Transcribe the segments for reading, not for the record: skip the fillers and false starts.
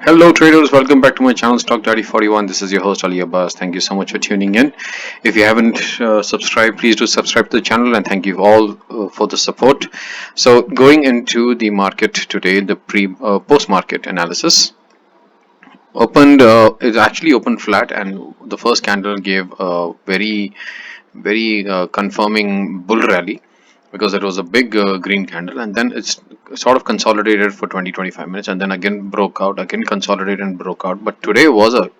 Hello traders, welcome back to my channel Stock Daddy 41. This is your host Ali Abbas. Thank you so much for tuning in. If you haven't subscribed, please do subscribe to the channel and thank you all for the support. So going into the market today, the post market analysis opened it actually opened flat, and the first candle gave a very confirming bull rally because it was a big green candle, and then it's sort of consolidated for 20-25 minutes and then again broke out, again consolidated and broke out. But today was a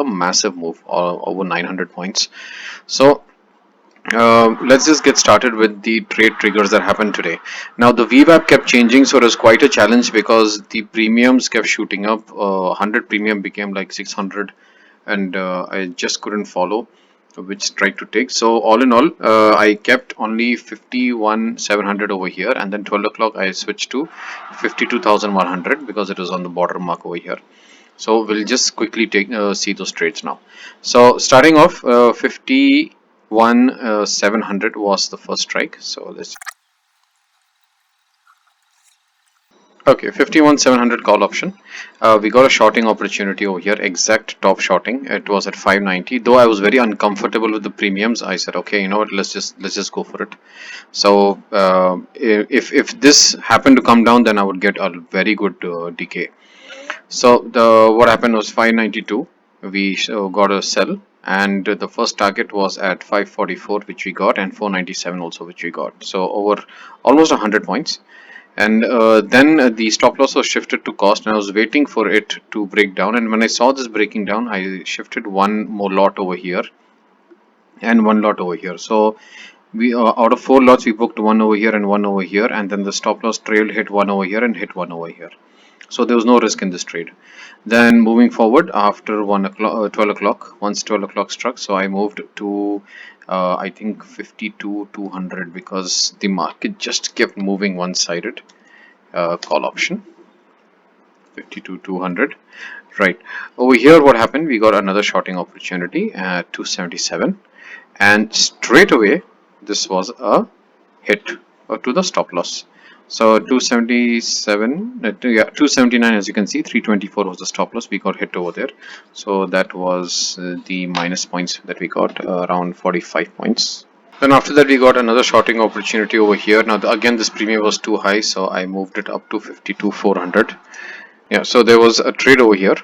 massive move, over 900 points. So let's just get started with the trade triggers that happened today. Now the VWAP kept changing, so it was quite a challenge because the premiums kept shooting up. 100 premium became like 600, and I just couldn't follow which strike to take. So all in all, I kept only 51,700 over here, and then 12 o'clock I switched to 52,100 because it was on the border mark over here. So we'll just quickly take see those trades now. So starting off, 51 700 was the first strike. So let's okay, 51 700 call option. We got a shorting opportunity over here, exact top shorting. It was at 590. Though I was very uncomfortable with the premiums, I said, okay, you know what, let's just go for it. So if this happened to come down, then I would get a very good decay. So the what happened was 592. We got a sell, and the first target was at 544, which we got, and 497 also, which we got. So over almost 100 points. And then the stop loss was shifted to cost, and I was waiting for it to break down. And when I saw this breaking down, I shifted one more lot over here and one lot over here. So we out of four lots, we booked one over here and one over here, and then the stop loss trailed, hit one over here and hit one over here. So there was no risk in this trade. Then moving forward after 1 o'clock, 12 o'clock, once 12 o'clock struck, so I moved to I think 52 200 because the market just kept moving one-sided. Call option 52 200. Right over here, what happened? We got another shorting opportunity at 277, and straight away this was a hit to the stop loss. So 277, yeah, 279, as you can see, 324 was the stop loss. We got hit over there. So that was the minus points that we got, around 45 points. Then after that, we got another shorting opportunity over here. Now, again, this premium was too high, so I moved it up to 52 400. Yeah, so there was a trade over here,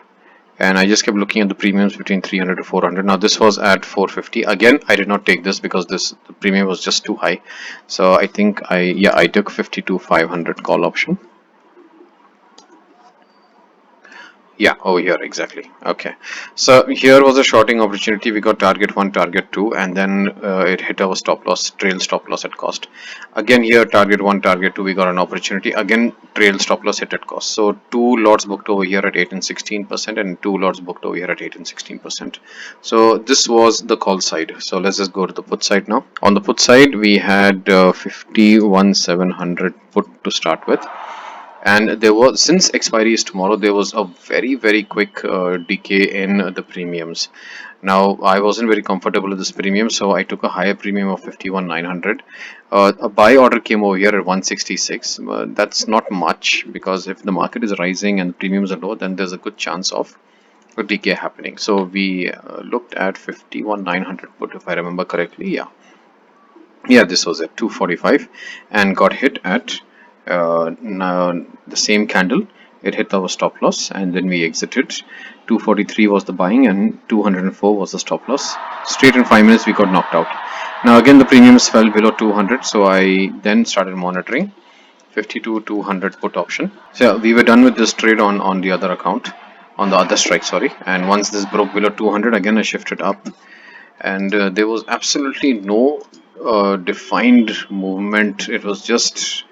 and I just kept looking at the premiums between 300 to 400. Now this was at 450. Again, I did not take this because the premium was just too high. So I think I took 52 500 call option. Yeah, over here exactly. Okay, so here was a shorting opportunity. We got target one, target two, and then it hit our stop loss, trail stop loss at cost. Again here, target one, target two, we got an opportunity. Again, trail stop loss hit at cost. So two lots booked over here at 8 and 16%, and two lots booked over here at 8 and 16%. So this was the call side. So let's just go to the put side now. On the put side, we had 51 700 put to start with, and there was, since expiry is tomorrow, there was a very quick decay in the premiums. Now I wasn't very comfortable with this premium, so I took a higher premium of 51 900. A buy order came over here at 166. That's not much, because if the market is rising and the premiums are low, then there's a good chance of a decay happening. So we looked at 51 900 put, if I remember correctly. Yeah, this was at 245 and got hit at now the same candle. It hit our stop loss, and then we exited. 243 was the buying and 204 was the stop loss. Straight in 5 minutes we got knocked out. Now again the premiums fell below 200, so I then started monitoring 52 200 put option. So we were done with this trade on the other account, on the other strike, sorry. And once this broke below 200, again I shifted up, and there was absolutely no defined movement. It was just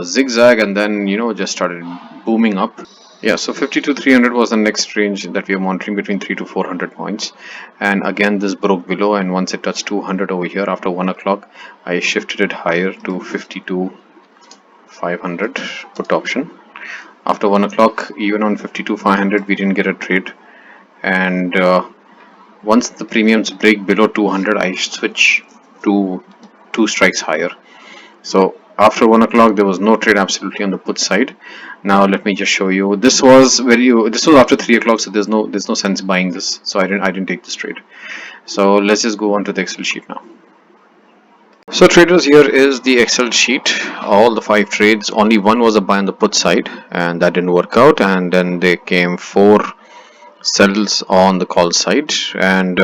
zigzag, and then just started booming up. Yeah, so 52 300 was the next range that we are monitoring, between 3 to 400 points. And again this broke below, and once it touched 200 over here after 1 o'clock, I shifted it higher to 52 500 put option. After 1 o'clock, even on 52 500, we didn't get a trade. And once the premiums break below 200, I switch to two strikes higher. So After 1 o'clock, there was no trade absolutely on the put side. Now let me just show you. This was after 3 o'clock, so there's no sense buying this. So I didn't take this trade. So let's just go on to the Excel sheet now. So traders, here is the Excel sheet. All the 5 trades. Only one was a buy on the put side, and that didn't work out. And then there came 4 sells on the call side, and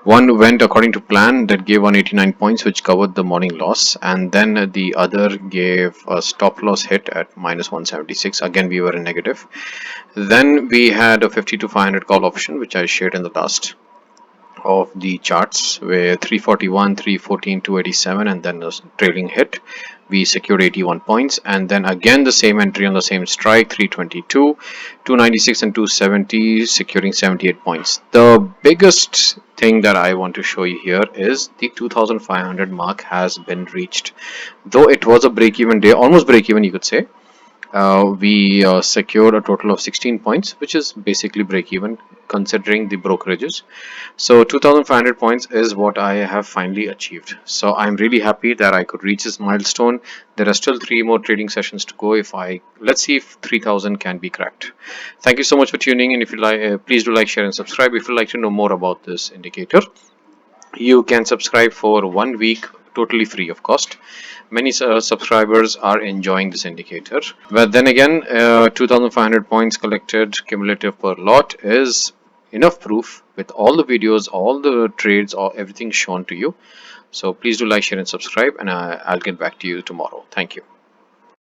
one went according to plan that gave 189 points, which covered the morning loss, and then the other gave a stop loss hit at minus 176. Again, we were in negative. Then we had a 50 to 500 call option, which I shared in the last of the charts, where 341, 314, 287, and then a trailing hit. We secured 81 points, and then again the same entry on the same strike, 322, 296, and 270, securing 78 points. The biggest thing that I want to show you here is the 2500 mark has been reached. Though it was a break even day, almost break even, you could say. We secured a total of 16 points, which is basically break even considering the brokerages. So 2500 points is what I have finally achieved. So I'm really happy that I could reach this milestone. There are still 3 more trading sessions to go. Let's see if 3000 can be cracked. Thank you so much for tuning in. If you like, please do like, share, and subscribe. If you'd like to know more about this indicator, you can subscribe for 1 week totally free of cost. Many subscribers are enjoying this indicator, but then again, 2500 points collected cumulative per lot is enough proof with all the videos, all the trades, or everything shown to you. So please do like, share, and subscribe, and I'll get back to you tomorrow. Thank you.